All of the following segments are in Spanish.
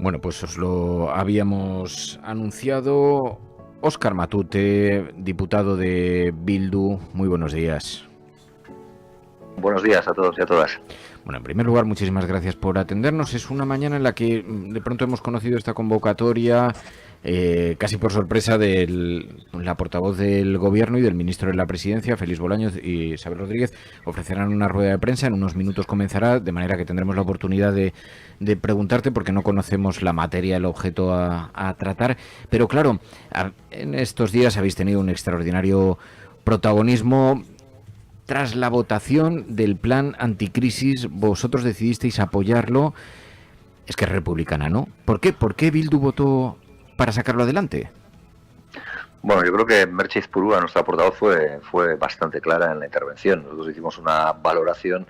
Bueno, pues os lo habíamos anunciado. Óscar Matute, diputado de Bildu, muy buenos días. Buenos días a todos y a todas. Bueno, en primer lugar, muchísimas gracias por atendernos. Es una mañana en la que de pronto hemos conocido esta convocatoria, casi por sorpresa, de la portavoz del Gobierno y del ministro de la Presidencia, Félix Bolaños y Isabel Rodríguez. Ofrecerán una rueda de prensa, en unos minutos comenzará, de manera que tendremos la oportunidad de preguntarte, porque no conocemos la materia, el objeto a tratar. Pero claro, en estos días habéis tenido un extraordinario protagonismo. Tras la votación del plan anticrisis, vosotros decidisteis apoyarlo. Es que es republicana, ¿no? ¿Por qué? ¿Por qué Bildu votó para sacarlo adelante? Bueno, yo creo que Merche Izpurua, nuestra portavoz, fue bastante clara en la intervención. Nosotros hicimos una valoración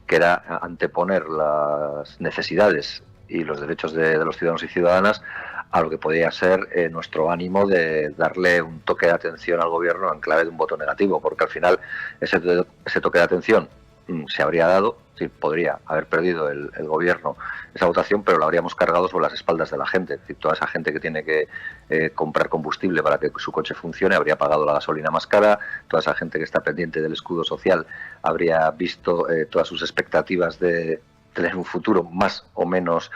que era anteponer las necesidades y los derechos de los ciudadanos y ciudadanas a lo que podía ser nuestro ánimo de darle un toque de atención al gobierno en clave de un voto negativo, porque al final ese toque de atención se habría dado, sí, podría haber perdido el gobierno esa votación, pero lo habríamos cargado sobre las espaldas de la gente. Es decir, toda esa gente que tiene que comprar combustible para que su coche funcione habría pagado la gasolina más cara, toda esa gente que está pendiente del escudo social habría visto todas sus expectativas de tener un futuro más o menos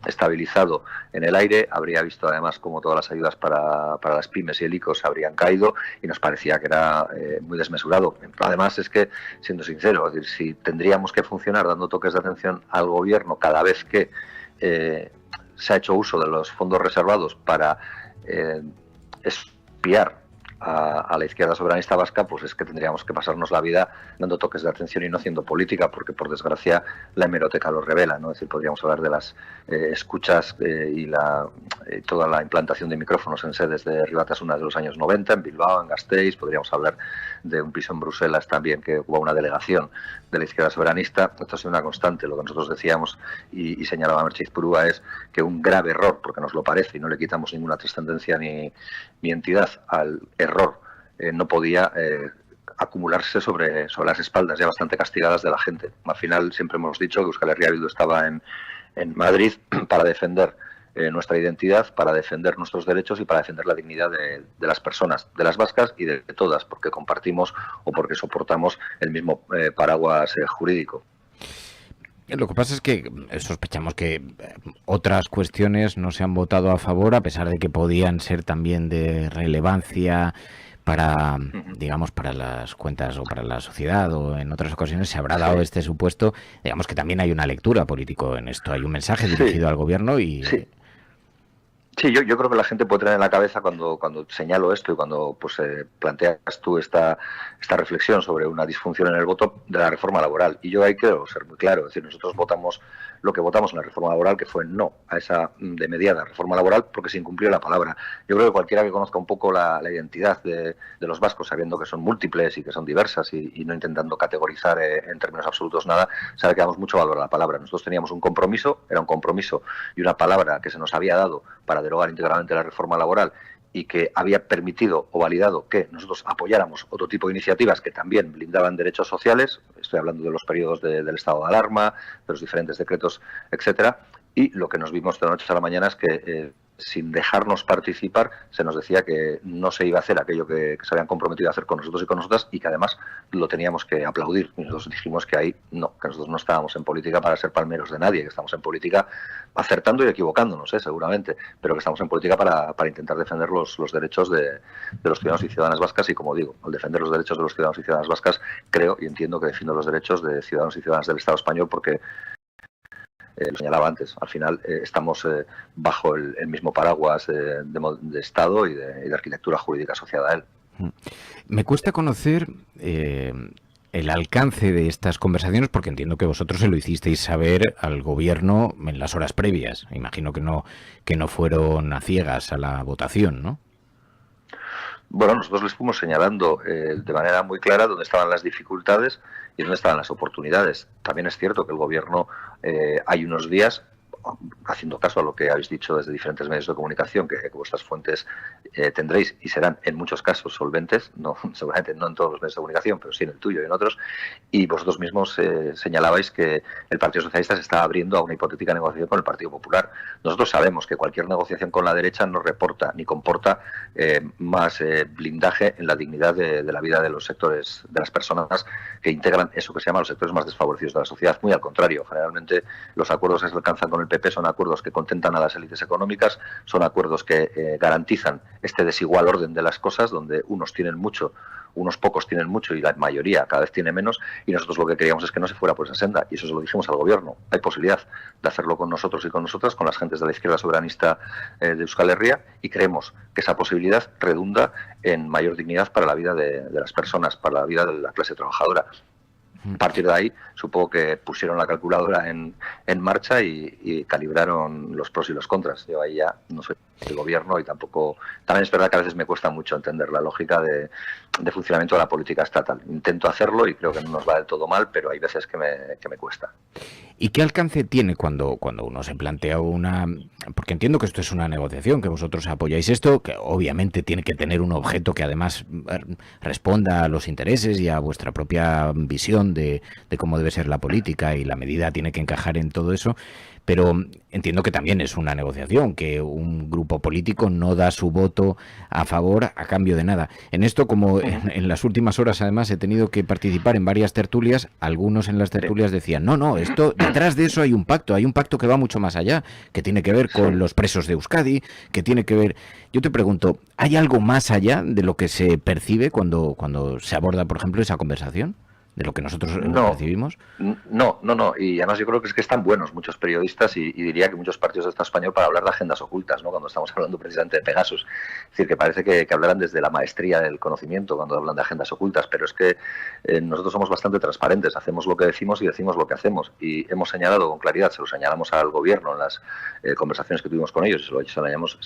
estabilizado en el aire, habría visto además como todas las ayudas para las pymes y el ICO habrían caído y nos parecía que era muy desmesurado. Además es que, siendo sincero, es decir, si tendríamos que funcionar dando toques de atención al gobierno cada vez que se ha hecho uso de los fondos reservados para espiar a la izquierda soberanista vasca, pues es que tendríamos que pasarnos la vida dando toques de atención y no haciendo política, porque por desgracia la hemeroteca lo revela, ¿no? Es decir, podríamos hablar de las escuchas y toda la implantación de micrófonos en sedes de Ribatasuna de los años 90, en Bilbao, en Gasteiz, podríamos hablar de un piso en Bruselas también que hubo una delegación de la izquierda soberanista. Esto ha sido una constante. Lo que nosotros decíamos y señalaba Merche Izpurua es que un grave error, porque nos lo parece y no le quitamos ninguna trascendencia ni entidad al error, no podía acumularse sobre las espaldas ya bastante castigadas de la gente. Al final siempre hemos dicho que Euskal Herria Bildu estaba en Madrid para defender nuestra identidad, para defender nuestros derechos y para defender la dignidad de las personas, de las vascas y de todas, porque compartimos o porque soportamos el mismo paraguas jurídico. Lo que pasa es que sospechamos que otras cuestiones no se han votado a favor, a pesar de que podían ser también de relevancia para, digamos, para las cuentas o para la sociedad, o en otras ocasiones se habrá dado este supuesto. Digamos que también hay una lectura político en esto, hay un mensaje dirigido al gobierno y... Sí, yo creo que la gente puede tener en la cabeza cuando señalo esto y cuando pues planteas tú esta reflexión sobre una disfunción en el voto de la reforma laboral. Y yo ahí quiero ser muy claro, es decir, nosotros votamos lo que votamos en la reforma laboral, que fue no a esa de mediada reforma laboral porque se incumplió la palabra. Yo creo que cualquiera que conozca un poco la identidad de los vascos, sabiendo que son múltiples y que son diversas y no intentando categorizar en términos absolutos nada, sabe que damos mucho valor a la palabra. Nosotros teníamos un compromiso, era un compromiso y una palabra que se nos había dado para derogar íntegramente la reforma laboral y que había permitido o validado que nosotros apoyáramos otro tipo de iniciativas que también blindaban derechos sociales. Estoy hablando de los periodos del estado de alarma, de los diferentes decretos, etcétera. Y lo que nos vimos de la noche a la mañana es que sin dejarnos participar se nos decía que no se iba a hacer aquello que se habían comprometido a hacer con nosotros y con nosotras y que además lo teníamos que aplaudir. Y nosotros dijimos que ahí no, que nosotros no estábamos en política para ser palmeros de nadie, que estamos en política acertando y equivocándonos, seguramente, pero que estamos en política para intentar defender los derechos de los ciudadanos y ciudadanas vascas y, como digo, al defender los derechos de los ciudadanos y ciudadanas vascas, creo y entiendo que defiendo los derechos de ciudadanos y ciudadanas del Estado español porque lo señalaba antes, al final estamos bajo el mismo paraguas de Estado y de arquitectura jurídica asociada a él. Me cuesta conocer el alcance de estas conversaciones porque entiendo que vosotros se lo hicisteis saber al gobierno en las horas previas. Imagino que no fueron a ciegas a la votación, ¿no? Bueno, nosotros les fuimos señalando de manera muy clara dónde estaban las dificultades y dónde estaban las oportunidades. También es cierto que el gobierno hay unos días, haciendo caso a lo que habéis dicho desde diferentes medios de comunicación, que vuestras fuentes tendréis y serán en muchos casos solventes, no, seguramente no en todos los medios de comunicación, pero sí en el tuyo y en otros, y vosotros mismos señalabais que el Partido Socialista se está abriendo a una hipotética negociación con el Partido Popular. Nosotros sabemos que cualquier negociación con la derecha no reporta ni comporta más blindaje en la dignidad de la vida de los sectores, de las personas que integran eso que se llama los sectores más desfavorecidos de la sociedad. Muy al contrario, generalmente los acuerdos que se alcanzan con el PP son acuerdos que contentan a las élites económicas, son acuerdos que garantizan este desigual orden de las cosas, donde unos tienen mucho, unos pocos tienen mucho y la mayoría cada vez tiene menos, y nosotros lo que queríamos es que no se fuera por esa senda, y eso se lo dijimos al gobierno. Hay posibilidad de hacerlo con nosotros y con nosotras, con las gentes de la izquierda soberanista de Euskal Herria, y creemos que esa posibilidad redunda en mayor dignidad para la vida de las personas, para la vida de la clase trabajadora. A partir de ahí, supongo que pusieron la calculadora en marcha y calibraron los pros y los contras. Yo ahí ya no soy del gobierno y tampoco... También es verdad que a veces me cuesta mucho entender la lógica de funcionamiento de la política estatal. Intento hacerlo y creo que no nos va del todo mal, pero hay veces que me cuesta. ¿Y qué alcance tiene cuando uno se plantea una...? Porque entiendo que esto es una negociación, que vosotros apoyáis esto, que obviamente tiene que tener un objeto que además responda a los intereses y a vuestra propia visión de cómo debe ser la política, y la medida tiene que encajar en todo eso. Pero entiendo que también es una negociación, que un grupo político no da su voto a favor a cambio de nada. En esto, como en las últimas horas además he tenido que participar en varias tertulias, algunos en las tertulias decían, no, esto detrás de eso hay un pacto que va mucho más allá, que tiene que ver con los presos de Euskadi, que tiene que ver... Yo te pregunto, ¿hay algo más allá de lo que se percibe cuando se aborda, por ejemplo, esa conversación? ¿De lo que nosotros percibimos? No. Y además yo creo que es que están buenos muchos periodistas y diría que muchos partidos de Estado español para hablar de agendas ocultas, ¿no? Cuando estamos hablando precisamente de Pegasus. Es decir, que parece que hablaran desde la maestría del conocimiento cuando hablan de agendas ocultas, pero es que nosotros somos bastante transparentes, hacemos lo que decimos y decimos lo que hacemos. Y hemos señalado con claridad, se lo señalamos al gobierno en las conversaciones que tuvimos con ellos, se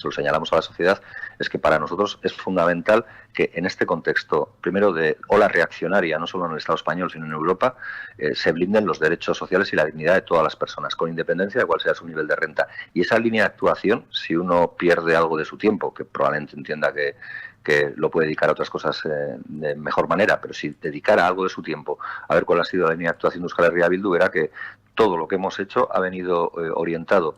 lo señalamos a la sociedad, es que para nosotros es fundamental que en este contexto, primero de ola reaccionaria, no solo en el Estado español, sino en Europa, se blinden los derechos sociales y la dignidad de todas las personas, con independencia de cuál sea su nivel de renta. Y esa línea de actuación, si uno pierde algo de su tiempo, que probablemente entienda que lo puede dedicar a otras cosas de mejor manera, pero si dedicara algo de su tiempo a ver cuál ha sido la línea de actuación de Euskal Herria Bildu, verá que todo lo que hemos hecho ha venido orientado,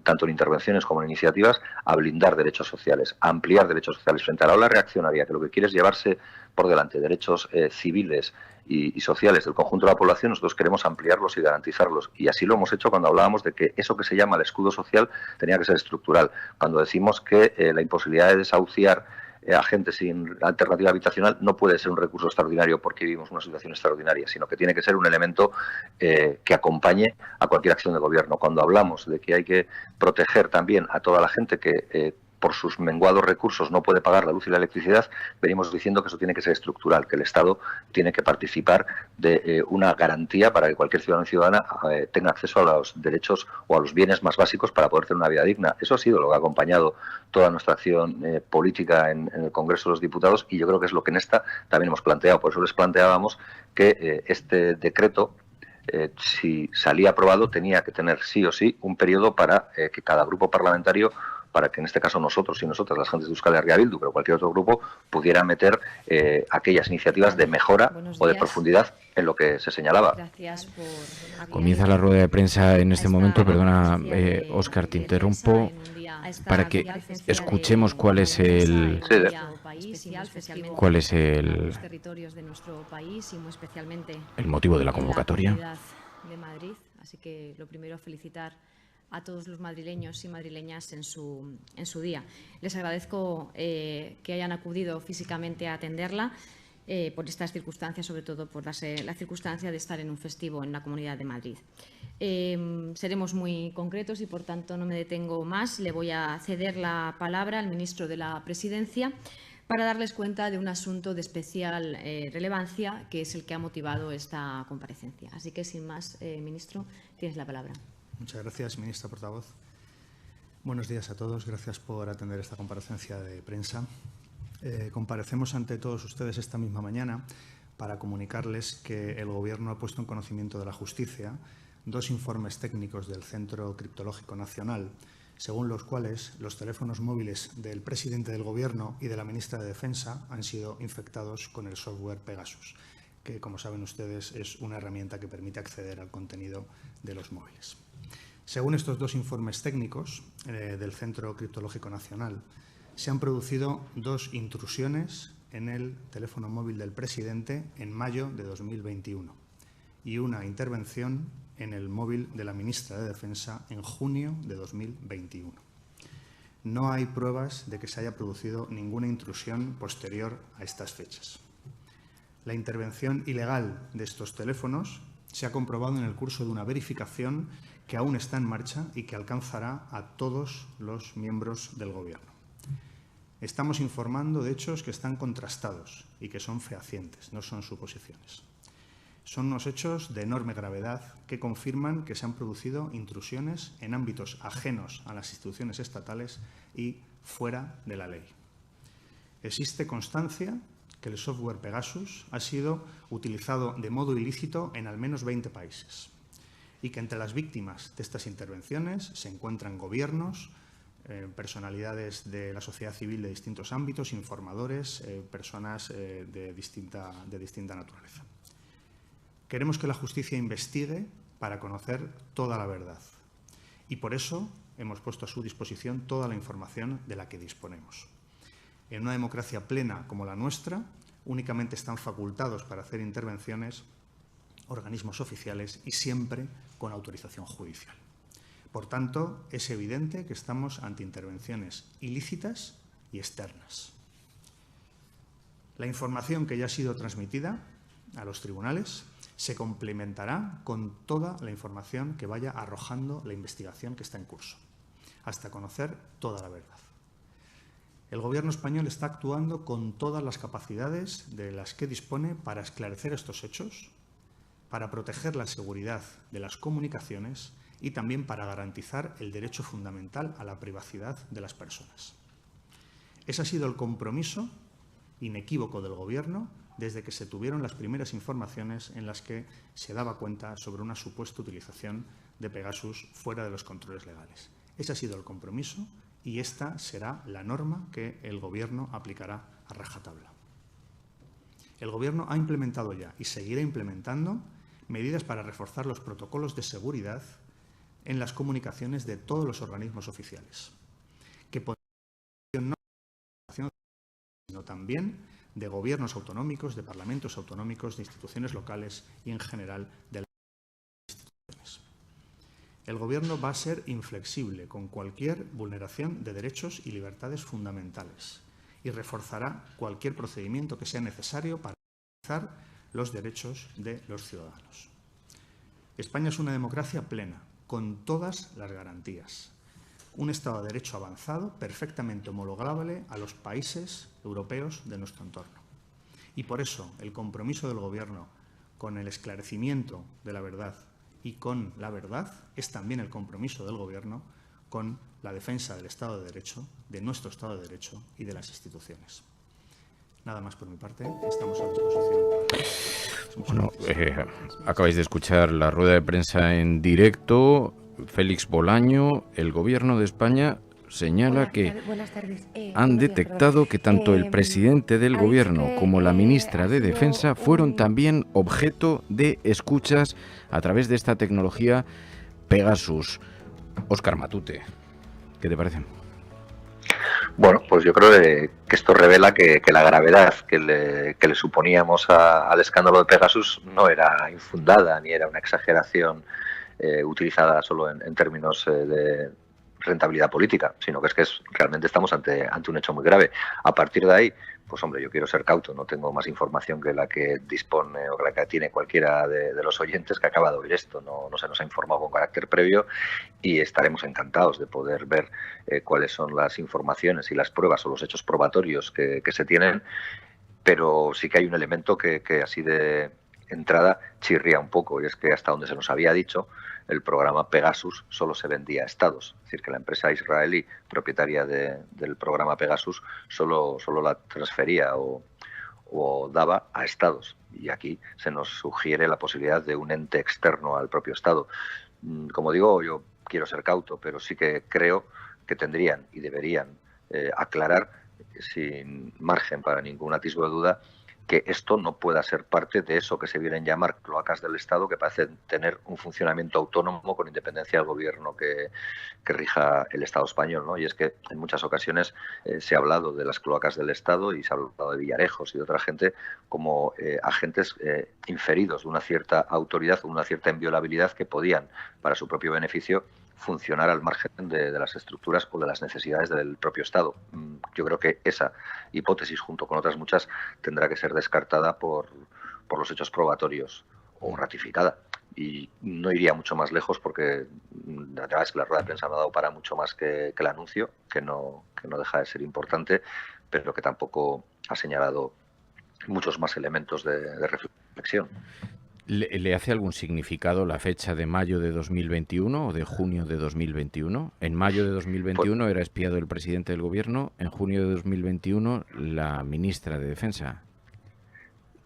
tanto en intervenciones como en iniciativas, a blindar derechos sociales, a ampliar derechos sociales frente a la ola reaccionaria, que lo que quiere es llevarse por delante derechos civiles y sociales del conjunto de la población. Nosotros queremos ampliarlos y garantizarlos, y así lo hemos hecho cuando hablábamos de que eso que se llama el escudo social tenía que ser estructural, cuando decimos que la imposibilidad de desahuciar a gente sin alternativa habitacional no puede ser un recurso extraordinario porque vivimos una situación extraordinaria, sino que tiene que ser un elemento que acompañe a cualquier acción de gobierno. Cuando hablamos de que hay que proteger también a toda la gente que por sus menguados recursos no puede pagar la luz y la electricidad, venimos diciendo que eso tiene que ser estructural, que el Estado tiene que participar de una garantía para que cualquier ciudadano y ciudadana tenga acceso a los derechos o a los bienes más básicos para poder tener una vida digna. Eso ha sido lo que ha acompañado toda nuestra acción política en el Congreso de los Diputados, y yo creo que es lo que en esta también hemos planteado. Por eso les planteábamos que este decreto, si salía aprobado, tenía que tener sí o sí un periodo para que cada grupo parlamentario, para que en este caso nosotros y nosotras, las gentes de Euskal Herria Bildu, pero cualquier otro grupo, pudiera meter aquellas iniciativas de mejora o de profundidad en lo que se señalaba. Gracias por... Comienza la rueda de prensa en este momento. Perdona, Óscar, te interrumpo, para que escuchemos cuál es el motivo de la convocatoria. De Madrid. Así que lo primero, felicitar a todos los madrileños y madrileñas en su día. Les agradezco que hayan acudido físicamente a atenderla por estas circunstancias, sobre todo por darse la circunstancia de estar en un festivo en la Comunidad de Madrid. Seremos muy concretos y, por tanto, no me detengo más. Le voy a ceder la palabra al ministro de la Presidencia para darles cuenta de un asunto de especial relevancia, que es el que ha motivado esta comparecencia. Así que, sin más, ministro, tienes la palabra. Muchas gracias, ministra portavoz. Buenos días a todos. Gracias por atender esta comparecencia de prensa. Comparecemos ante todos ustedes esta misma mañana para comunicarles que el Gobierno ha puesto en conocimiento de la justicia dos informes técnicos del Centro Criptológico Nacional, según los cuales los teléfonos móviles del presidente del Gobierno y de la ministra de Defensa han sido infectados con el software Pegasus, que, como saben ustedes, es una herramienta que permite acceder al contenido de los móviles. Según estos dos informes técnicos del Centro Criptológico Nacional, se han producido dos intrusiones en el teléfono móvil del presidente en mayo de 2021 y una intervención en el móvil de la ministra de Defensa en junio de 2021. No hay pruebas de que se haya producido ninguna intrusión posterior a estas fechas. La intervención ilegal de estos teléfonos se ha comprobado en el curso de una verificación que aún está en marcha y que alcanzará a todos los miembros del Gobierno. Estamos informando de hechos que están contrastados y que son fehacientes, no son suposiciones. Son unos hechos de enorme gravedad que confirman que se han producido intrusiones en ámbitos ajenos a las instituciones estatales y fuera de la ley. Existe constancia que el software Pegasus ha sido utilizado de modo ilícito en al menos 20 países y que entre las víctimas de estas intervenciones se encuentran gobiernos, personalidades de la sociedad civil de distintos ámbitos, informadores, personas de distinta naturaleza. Queremos que la justicia investigue para conocer toda la verdad y por eso hemos puesto a su disposición toda la información de la que disponemos. En una democracia plena como la nuestra, únicamente están facultados para hacer intervenciones organismos oficiales y siempre con autorización judicial. Por tanto, es evidente que estamos ante intervenciones ilícitas y externas. La información que ya ha sido transmitida a los tribunales se complementará con toda la información que vaya arrojando la investigación que está en curso, hasta conocer toda la verdad. El Gobierno español está actuando con todas las capacidades de las que dispone para esclarecer estos hechos, para proteger la seguridad de las comunicaciones y también para garantizar el derecho fundamental a la privacidad de las personas. Ese ha sido el compromiso inequívoco del Gobierno desde que se tuvieron las primeras informaciones en las que se daba cuenta sobre una supuesta utilización de Pegasus fuera de los controles legales. Ese ha sido el compromiso y esta será la norma que el Gobierno aplicará a rajatabla. El Gobierno ha implementado ya y seguirá implementando medidas para reforzar los protocolos de seguridad en las comunicaciones de todos los organismos oficiales, que podrán no sino también de gobiernos autonómicos, de parlamentos autonómicos, de instituciones locales y, en general, de las instituciones. El Gobierno va a ser inflexible con cualquier vulneración de derechos y libertades fundamentales y reforzará cualquier procedimiento que sea necesario para garantizar los derechos de los ciudadanos. España es una democracia plena, con todas las garantías. Un Estado de Derecho avanzado, perfectamente homologable a los países europeos de nuestro entorno. Y por eso el compromiso del Gobierno con el esclarecimiento de la verdad y con la verdad es también el compromiso del Gobierno con la defensa del Estado de Derecho, de nuestro Estado de Derecho y de las instituciones. Nada más por mi parte, estamos a disposición. Bueno, acabáis de escuchar la rueda de prensa en directo. Félix Bolaño, el Gobierno de España señala que han detectado que tanto el presidente del Gobierno como la ministra de Defensa fueron también objeto de escuchas a través de esta tecnología Pegasus. Óscar Matute, ¿qué te parece? Bueno, pues yo creo que esto revela que la gravedad que le suponíamos al escándalo de Pegasus no era infundada ni era una exageración utilizada solo en términos de rentabilidad política, sino que realmente estamos ante un hecho muy grave. A partir de ahí, pues hombre, yo quiero ser cauto, no tengo más información que la que dispone o que la que tiene cualquiera de los oyentes que acaba de oír esto. No se nos ha informado con carácter previo y estaremos encantados de poder ver cuáles son las informaciones y las pruebas o los hechos probatorios que se tienen, pero sí que hay un elemento que así de entrada chirría un poco, y es que hasta donde se nos había dicho, el programa Pegasus solo se vendía a Estados. Es decir, que la empresa israelí propietaria del programa Pegasus solo la transfería o o daba a estados. Y aquí se nos sugiere la posibilidad de un ente externo al propio Estado. Como digo, yo quiero ser cauto, pero sí que creo que tendrían y deberían aclarar, sin margen para ningún atisbo de duda, que esto no pueda ser parte de eso que se vienen a llamar cloacas del Estado, que parecen tener un funcionamiento autónomo con independencia del gobierno que rija el Estado español, ¿no? Y es que en muchas ocasiones se ha hablado de las cloacas del Estado y se ha hablado de Villarejos y de otra gente como agentes inferidos de una cierta autoridad o una cierta inviolabilidad que podían, para su propio beneficio, funcionar al margen de las estructuras o de las necesidades del propio Estado. Yo creo que esa hipótesis, junto con otras muchas, tendrá que ser descartada por los hechos probatorios o ratificada. Y no iría mucho más lejos porque la verdad es que la rueda de prensa no ha dado para mucho más que el anuncio, que no deja de ser importante, pero que tampoco ha señalado muchos más elementos de reflexión. ¿Le hace algún significado la fecha de mayo de 2021 o de junio de 2021? En mayo de 2021 era espiado el presidente del gobierno, en junio de 2021 la ministra de Defensa.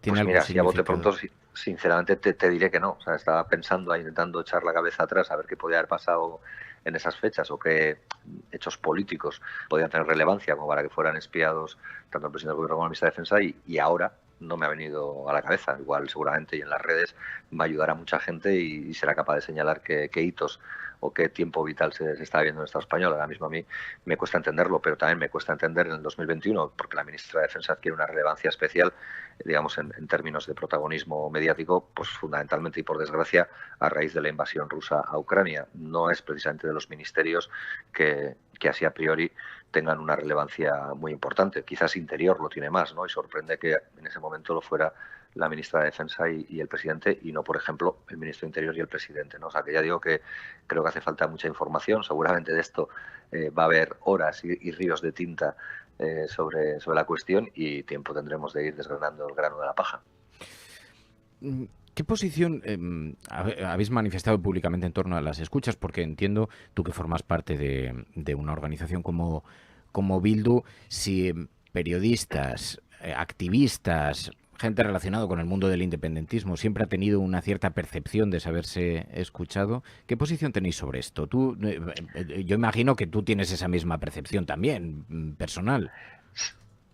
Pues mira, si a bote pronto, sinceramente te diré que no. O sea, estaba pensando, intentando echar la cabeza atrás a ver qué podía haber pasado en esas fechas o qué hechos políticos podían tener relevancia como para que fueran espiados tanto el presidente del gobierno como la ministra de Defensa, y ahora no me ha venido a la cabeza. Igual seguramente y en las redes va a ayudar a mucha gente y será capaz de señalar qué hitos o qué tiempo vital se está viendo en el Estado español. Ahora mismo a mí me cuesta entenderlo, pero también me cuesta entender en el 2021 porque la ministra de Defensa adquiere una relevancia especial, digamos, en términos de protagonismo mediático, pues fundamentalmente y por desgracia a raíz de la invasión rusa a Ucrania. No es precisamente de los ministerios que así a priori tengan una relevancia muy importante. Quizás Interior lo tiene más, ¿no? Y sorprende que en ese momento lo fuera la ministra de Defensa y el presidente, y no, por ejemplo, el ministro de Interior y el presidente, ¿no? O sea, que ya digo que creo que hace falta mucha información. Seguramente de esto va a haber horas y ríos de tinta sobre la cuestión, y tiempo tendremos de ir desgranando el grano de la paja. ¿Qué posición habéis manifestado públicamente en torno a las escuchas? Porque entiendo, tú que formas parte de una organización como Bildu, si periodistas, activistas, gente relacionada con el mundo del independentismo siempre ha tenido una cierta percepción de saberse escuchado, ¿qué posición tenéis sobre esto? Yo imagino que tú tienes esa misma percepción también, personal.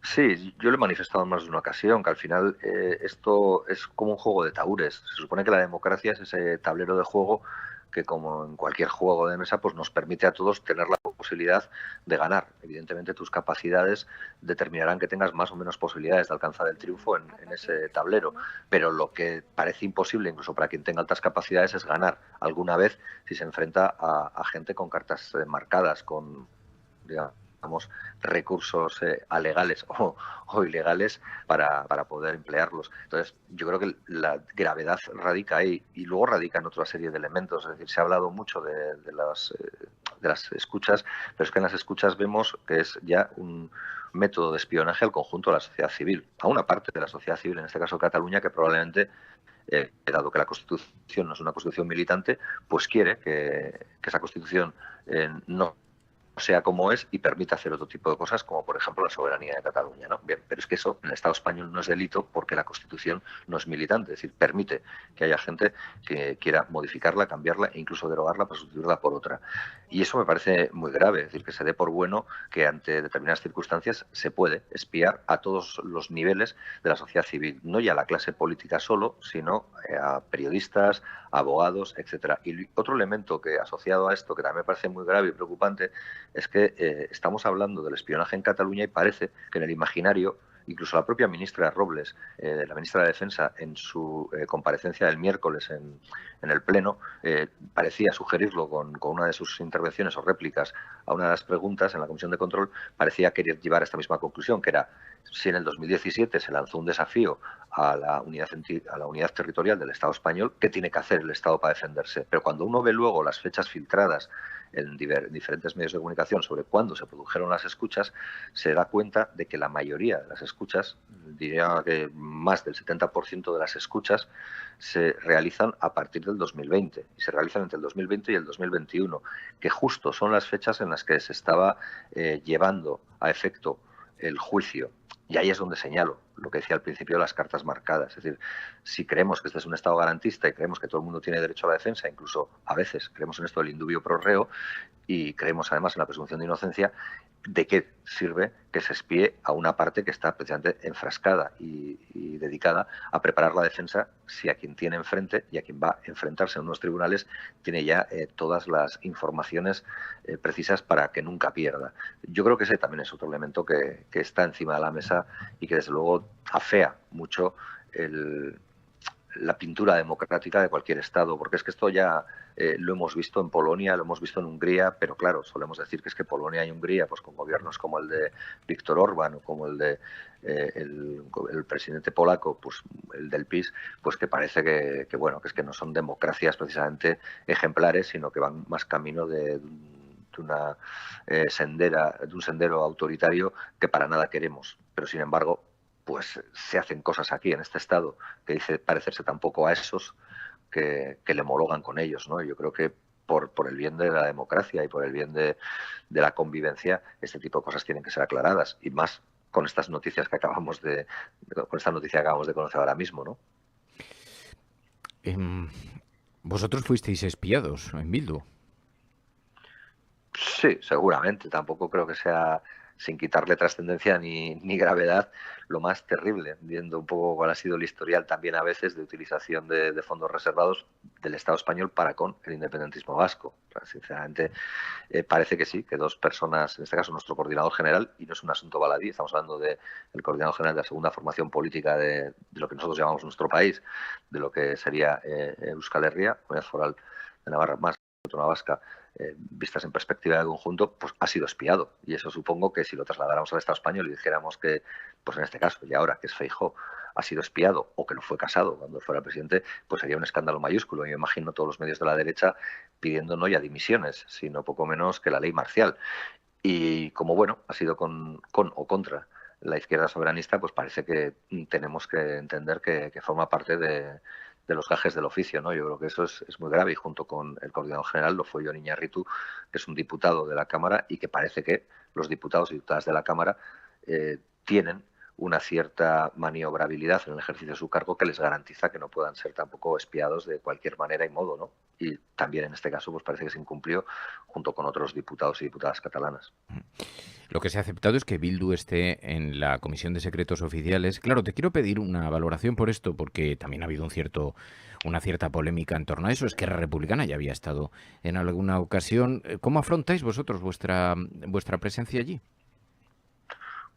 Sí, yo lo he manifestado en más de una ocasión, que al final esto es como un juego de tahúres. Se supone que la democracia es ese tablero de juego que, como en cualquier juego de mesa, pues nos permite a todos tener la posibilidad de ganar. Evidentemente tus capacidades determinarán que tengas más o menos posibilidades de alcanzar el triunfo en ese tablero, pero lo que parece imposible, incluso para quien tenga altas capacidades, es ganar alguna vez si se enfrenta a gente con cartas marcadas, con, digamos, recursos alegales o ilegales para poder emplearlos. Entonces, yo creo que la gravedad radica ahí, y luego radica en otra serie de elementos. Es decir, se ha hablado mucho de las escuchas, pero es que en las escuchas vemos que es ya un método de espionaje al conjunto de la sociedad civil, a una parte de la sociedad civil, en este caso Cataluña, que probablemente, dado que la Constitución no es una Constitución militante, pues quiere que esa Constitución no sea como es y permite hacer otro tipo de cosas, como por ejemplo la soberanía de Cataluña, ¿no? Bien, pero es que eso en el Estado español no es delito porque la Constitución no es militante, es decir, permite que haya gente que quiera modificarla, cambiarla e incluso derogarla para sustituirla por otra. Y eso me parece muy grave, es decir, que se dé por bueno que ante determinadas circunstancias se puede espiar a todos los niveles de la sociedad civil, no ya a la clase política solo, sino a periodistas, abogados, etcétera. Y otro elemento que, asociado a esto, que también me parece muy grave y preocupante, es que estamos hablando del espionaje en Cataluña y parece que en el imaginario, incluso la propia ministra Robles, la ministra de Defensa, en su comparecencia del miércoles en el Pleno, parecía sugerirlo con una de sus intervenciones o réplicas a una de las preguntas en la Comisión de Control, parecía querer llevar a esta misma conclusión, que era: si en el 2017 se lanzó un desafío a la unidad territorial del Estado español, ¿qué tiene que hacer el Estado para defenderse? Pero cuando uno ve luego las fechas filtradas en diferentes medios de comunicación sobre cuándo se produjeron las escuchas, se da cuenta de que la mayoría de las escuchas, diría que más del 70% de las escuchas, se realizan a partir del 2020 y se realizan entre el 2020 y el 2021, que justo son las fechas en las que se estaba llevando a efecto el juicio Y ahí es donde señalo lo que decía al principio de las cartas marcadas. Es decir, si creemos que este es un Estado garantista y creemos que todo el mundo tiene derecho a la defensa, incluso a veces creemos en esto del indubio pro reo, y creemos además en la presunción de inocencia, ¿de qué sirve que se espíe a una parte que está precisamente enfrascada y dedicada a preparar la defensa si a quien tiene enfrente y a quien va a enfrentarse en unos tribunales tiene ya todas las informaciones precisas para que nunca pierda? Yo creo que ese también es otro elemento que está encima de la mesa y que desde luego afea mucho la pintura democrática de cualquier Estado, porque es que esto ya lo hemos visto en Polonia, lo hemos visto en Hungría, pero claro, solemos decir que es que Polonia y Hungría, pues con gobiernos como el de Viktor Orbán o como el de el presidente polaco, pues el del PiS, pues que parece que bueno, que es que no son democracias precisamente ejemplares, sino que van más camino de una de un sendero autoritario que para nada queremos. Pero sin embargo, pues se hacen cosas aquí en este Estado que dice parecerse tampoco a esos que le homologan con ellos, ¿no? Yo creo que por el bien de la democracia y por el bien de la convivencia, este tipo de cosas tienen que ser aclaradas, y más con estas noticias que con esta noticia que acabamos de conocer ahora mismo, ¿no? ¿Vosotros fuisteis espiados en Bildu? Sí, seguramente. Tampoco creo que sea, sin quitarle trascendencia ni gravedad, lo más terrible, viendo un poco cuál ha sido el historial también a veces de utilización de fondos reservados del Estado español para con el independentismo vasco. O sea, sinceramente, parece que sí, que dos personas, en este caso nuestro coordinador general, y no es un asunto baladí, estamos hablando del coordinador general de la segunda formación política de lo que nosotros llamamos nuestro país, de lo que sería Euskal Herria, Comunidad Foral de Navarra más Autónoma Vasca, vistas en perspectiva de conjunto, pues ha sido espiado. Y eso supongo que si lo trasladáramos al Estado español y dijéramos que, pues en este caso, y ahora que es Feijóo, ha sido espiado o que no fue casado cuando fuera presidente, pues sería un escándalo mayúsculo. Yo imagino todos los medios de la derecha pidiendo no ya dimisiones, sino poco menos que la ley marcial. Y como, bueno, ha sido con o contra la izquierda soberanista, pues parece que tenemos que entender que forma parte de los gajes del oficio, ¿no? Yo creo que eso es muy grave, y junto con el coordinador general lo fue Jon Iñarritu, que es un diputado de la Cámara, y que parece que los diputados y diputadas de la Cámara tienen una cierta maniobrabilidad en el ejercicio de su cargo que les garantiza que no puedan ser tampoco espiados de cualquier manera y modo, ¿no? Y también en este caso pues parece que se incumplió junto con otros diputados y diputadas catalanas. Lo que se ha aceptado es que Bildu esté en la Comisión de Secretos Oficiales. Claro, te quiero pedir una valoración por esto, porque también ha habido una cierta polémica en torno a eso. Esquerra Republicana ya había estado en alguna ocasión. ¿Cómo afrontáis vosotros vuestra presencia allí?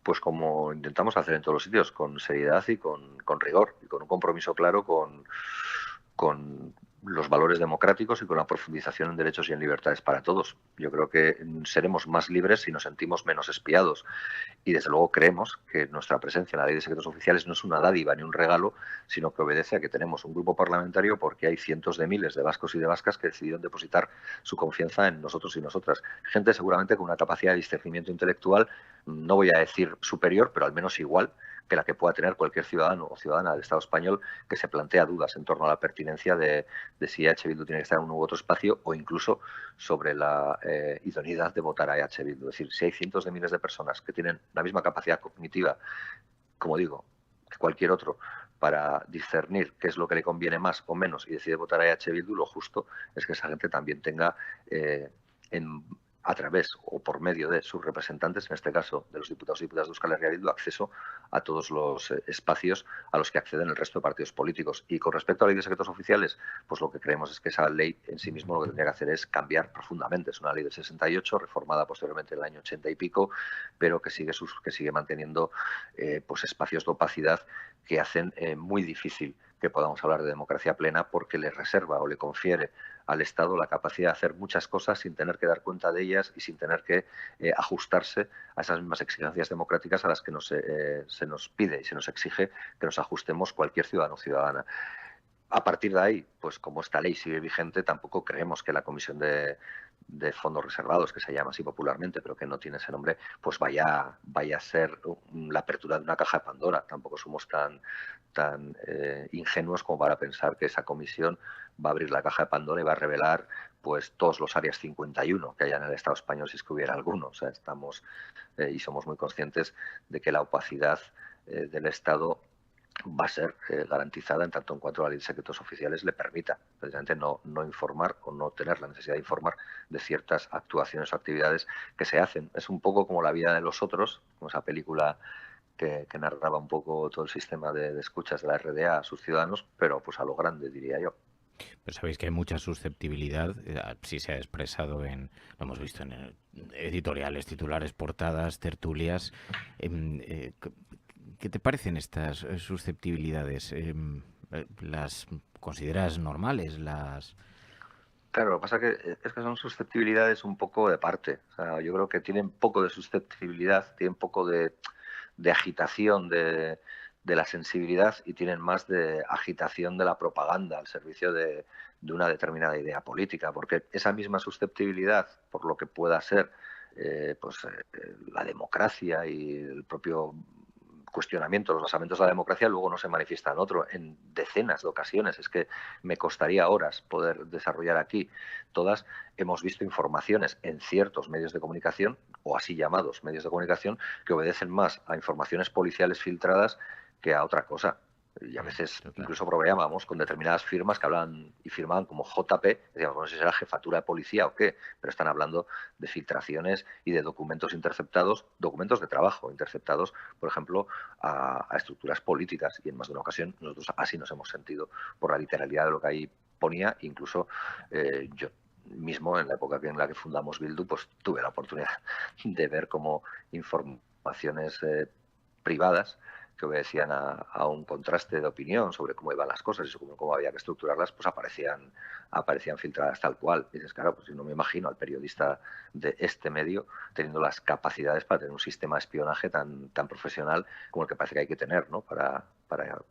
Pues como intentamos hacer en todos los sitios, con seriedad y con rigor, y con un compromiso claro con los valores democráticos y con la profundización en derechos y en libertades para todos. Yo creo que seremos más libres si nos sentimos menos espiados. Y desde luego creemos que nuestra presencia en la Ley de Secretos Oficiales no es una dádiva ni un regalo, sino que obedece a que tenemos un grupo parlamentario porque hay cientos de miles de vascos y de vascas que decidieron depositar su confianza en nosotros y nosotras. Gente seguramente con una capacidad de discernimiento intelectual, no voy a decir superior, pero al menos igual que la que pueda tener cualquier ciudadano o ciudadana del Estado español que se plantea dudas en torno a la pertinencia de si EH Bildu tiene que estar en un u otro espacio, o incluso sobre la idoneidad de votar a EH Bildu. Es decir, si hay cientos de miles de personas que tienen la misma capacidad cognitiva, como digo, que cualquier otro, para discernir qué es lo que le conviene más o menos y decide votar a EH Bildu, lo justo es que esa gente también tenga a través o por medio de sus representantes, en este caso de los diputados y diputadas de Euskal Herria Bildu, acceso a todos los espacios a los que acceden el resto de partidos políticos. Y con respecto a la Ley de Secretos Oficiales, pues lo que creemos es que esa ley en sí mismo lo que tendría que hacer es cambiar profundamente. Es una ley del 68, reformada posteriormente en el año 80 y pico, pero que sigue manteniendo pues espacios de opacidad que hacen muy difícil que podamos hablar de democracia plena, porque le reserva o le confiere al Estado la capacidad de hacer muchas cosas sin tener que dar cuenta de ellas y sin tener que ajustarse a esas mismas exigencias democráticas a las que se nos pide y se nos exige que nos ajustemos cualquier ciudadano o ciudadana. A partir de ahí, pues como esta ley sigue vigente, tampoco creemos que la Comisión de de fondos reservados, que se llama así popularmente, pero que no tiene ese nombre, pues vaya a ser la apertura de una caja de Pandora. Tampoco somos tan ingenuos como para pensar que esa comisión va a abrir la caja de Pandora y va a revelar pues todos los áreas 51 que haya en el Estado español, si es que hubiera alguno. O sea, estamos y somos muy conscientes de que la opacidad del Estado va a ser garantizada en tanto en cuanto la ley de secretos oficiales le permita precisamente no informar o no tener la necesidad de informar de ciertas actuaciones o actividades que se hacen. Es un poco como La vida de los otros, como esa película que narraba un poco todo el sistema de escuchas de la RDA a sus ciudadanos, pero pues a lo grande, diría yo. Pero sabéis que hay mucha susceptibilidad, sí se ha expresado lo hemos visto en editoriales, titulares, portadas, tertulias. ¿Qué te parecen estas susceptibilidades? ¿Las consideras normales? Claro, lo que pasa es que son susceptibilidades un poco de parte. O sea, yo creo que tienen poco de susceptibilidad, tienen poco de agitación de la sensibilidad y tienen más de agitación de la propaganda al servicio de una determinada idea política, porque esa misma susceptibilidad, por lo que pueda ser la democracia y el propio cuestionamiento, los basamentos de la democracia, luego no se manifiesta en decenas de ocasiones. Es que me costaría horas poder desarrollar aquí todas. Hemos visto informaciones en ciertos medios de comunicación, o así llamados medios de comunicación, que obedecen más a informaciones policiales filtradas que a otra cosa. Y a veces incluso bromeábamos con determinadas firmas que hablaban y firmaban como JP, decíamos, bueno, no sé si será jefatura de policía o qué, pero están hablando de filtraciones y de documentos interceptados, documentos de trabajo interceptados, por ejemplo, a estructuras políticas, y en más de una ocasión nosotros así nos hemos sentido por la literalidad de lo que ahí ponía. Incluso yo mismo, en la época en la que fundamos Bildu, pues tuve la oportunidad de ver cómo informaciones privadas que obedecían a un contraste de opinión sobre cómo iban las cosas y sobre cómo había que estructurarlas, pues aparecían filtradas tal cual. Y dices, claro, pues yo no me imagino al periodista de este medio teniendo las capacidades para tener un sistema de espionaje tan profesional como el que parece que hay que tener, ¿no?, para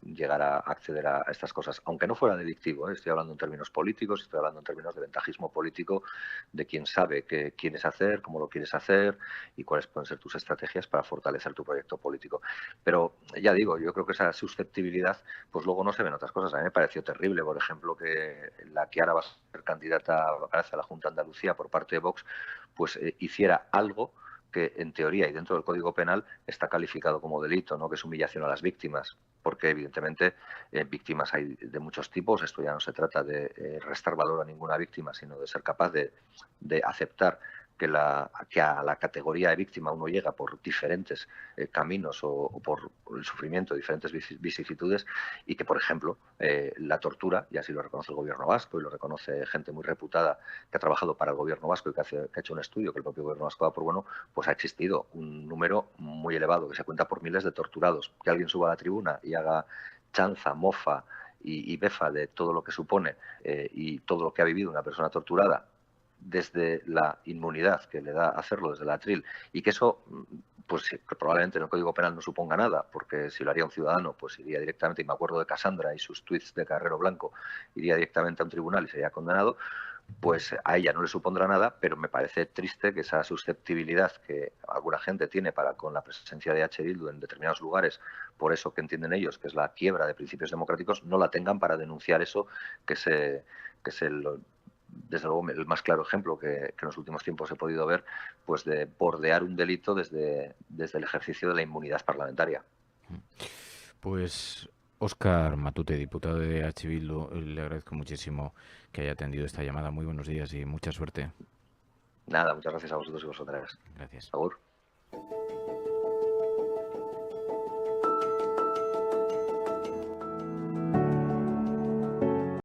llegar a acceder a estas cosas, aunque no fuera delictivo, ¿eh? Estoy hablando en términos políticos, estoy hablando en términos de ventajismo político, de quién sabe qué quieres hacer, cómo lo quieres hacer y cuáles pueden ser tus estrategias para fortalecer tu proyecto político. Pero ya digo, yo creo que esa susceptibilidad, pues luego no se ven otras cosas. A mí me pareció terrible, por ejemplo, que la que ahora va a ser candidata a la Junta de Andalucía por parte de Vox, pues hiciera algo que en teoría y dentro del Código Penal está calificado como delito, ¿no?, que es humillación a las víctimas, porque evidentemente víctimas hay de muchos tipos. Esto ya no se trata de restar valor a ninguna víctima, sino de ser capaz de aceptar que a la categoría de víctima uno llega por diferentes caminos o por el sufrimiento de diferentes vicisitudes, y que, por ejemplo, la tortura, y así lo reconoce el Gobierno vasco y lo reconoce gente muy reputada que ha trabajado para el Gobierno vasco y que ha hecho un estudio que el propio Gobierno vasco da por bueno, pues ha existido un número muy elevado que se cuenta por miles de torturados. Que alguien suba a la tribuna y haga chanza, mofa y befa de todo lo que supone y todo lo que ha vivido una persona torturada desde la inmunidad que le da hacerlo desde el atril, y que eso pues probablemente en el Código Penal no suponga nada, porque si lo haría un ciudadano pues iría directamente, y me acuerdo de Casandra y sus tweets de Carrero Blanco, iría directamente a un tribunal y sería condenado, pues a ella no le supondrá nada. Pero me parece triste que esa susceptibilidad que alguna gente tiene con la presencia de H. Bildu en determinados lugares, por eso que entienden ellos que es la quiebra de principios democráticos, no la tengan para denunciar eso, que es desde luego el más claro ejemplo que en los últimos tiempos he podido ver, pues de bordear un delito desde el ejercicio de la inmunidad parlamentaria. Pues Óscar Matute, diputado de H. Bildu, le agradezco muchísimo que haya atendido esta llamada. Muy buenos días y mucha suerte. Nada, muchas gracias a vosotros y vosotras. Gracias. Agur.